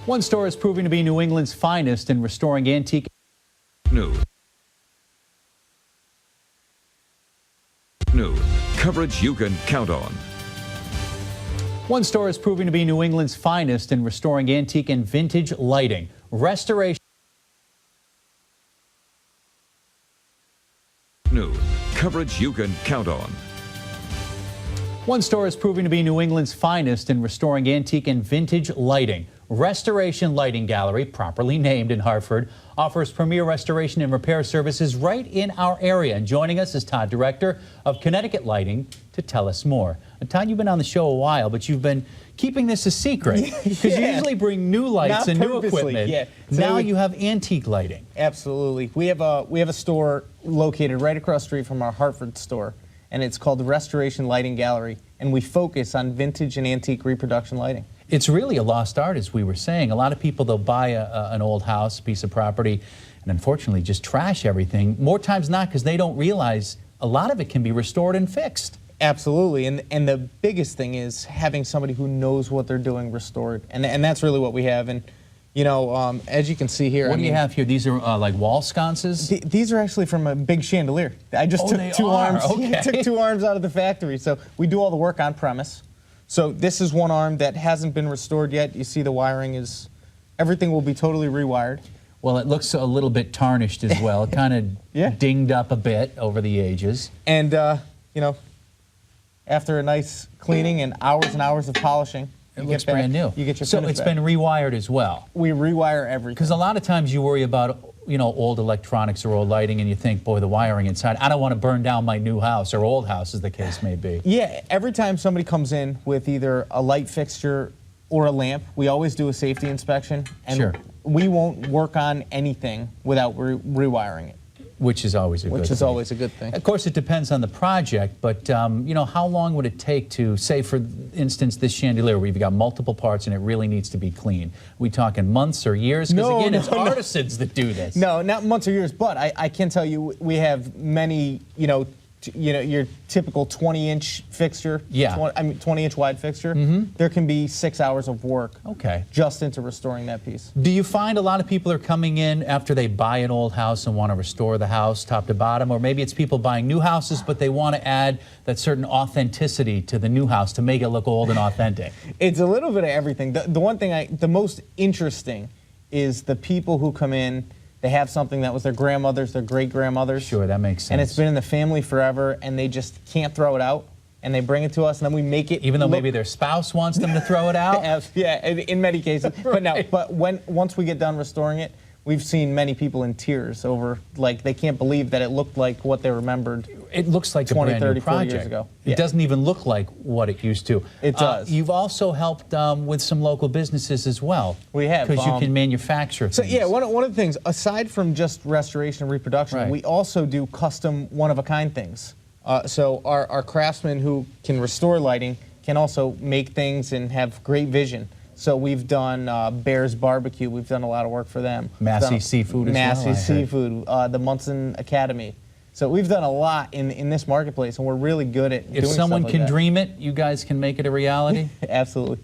One store is proving to be New England's finest in restoring antique News. Coverage you can count on. One store is proving to be New England's finest in restoring antique and vintage lighting. Restoration News. Coverage you can count on. One store is proving to be New England's finest in restoring antique and vintage lighting. Restoration Lighting Gallery, properly named in Hartford, offers premier restoration and repair services right in our area. And joining us is Todd Director of Connecticut Lighting to tell us more. Todd, you've been on the show a while, but you've been keeping this a secret because you usually bring new lights and new equipment. Yeah. So now you have antique lighting. Absolutely. We have a store located right across the street from our Hartford store, and it's called the Restoration Lighting Gallery, and we focus on vintage and antique reproduction lighting. It's really a lost art, as we were saying. A lot of people, they'll buy an old house, piece of property, and unfortunately just trash everything. More times not because they don't realize a lot of it can be restored and fixed. Absolutely, and the biggest thing is having somebody who knows what they're doing restored, and that's really what we have. And you know, as you can see here, what do you have here? These are like wall sconces? These are actually from a big chandelier. I just took two arms. Okay. Took two arms out of the factory. So we do all the work on premise. So this is one arm that hasn't been restored yet. You see the wiring is, everything will be totally rewired. Well, it looks a little bit tarnished as well. It kind of dinged up a bit over the ages. And you know, after a nice cleaning and hours of polishing, it looks brand new. You get your so it's been rewired as well. We rewire everything. Because a lot of times you worry about, you know, old electronics or old lighting, and you think, boy, the wiring inside, I don't want to burn down my new house or old house, as the case may be. Yeah, every time somebody comes in with either a light fixture or a lamp, we always do a safety inspection, and we won't work on anything without rewiring it. Which is always a good thing. Which is always a good thing. Of course, it depends on the project, but you know, how long would it take to, say, for instance, this chandelier where you've got multiple parts and it really needs to be clean? Are we talking months or years? Because again, it's artisans that do this. No, not months or years, but I can tell you we have many, you know, your typical 20-inch fixture, 20-inch wide fixture, there can be 6 hours of work just into restoring that piece. Do you find a lot of people are coming in after they buy an old house and want to restore the house top to bottom, or maybe it's people buying new houses but they want to add that certain authenticity to the new house to make it look old and authentic? It's a little bit of everything. The one thing the most interesting is the people who come in. They have something that was their grandmother's, their great-grandmother's. Sure, that makes sense. And it's been in the family forever, and they just can't throw it out. And they bring it to us, and then we make it. Even though maybe their spouse wants them to throw it out? Yeah, in many cases. But no, but once we get done restoring it, we've seen many people in tears over, like, they can't believe that it looked like what they remembered. It looks like 20, a brand 30, new 40 project. years ago. It doesn't even look like what it used to. It does. You've also helped with some local businesses as well. We have. Because you can manufacture things. So yeah, one of the things, aside from just restoration and reproduction, we also do custom one-of-a-kind things. So our craftsmen who can restore lighting can also make things and have great vision. So we've done Bear's Barbecue. We've done a lot of work for them. Massey Seafood as well. Massey Seafood, the Munson Academy. So we've done a lot in this marketplace, and we're really good at doing stuff like that. If someone can dream it, you guys can make it a reality? Absolutely.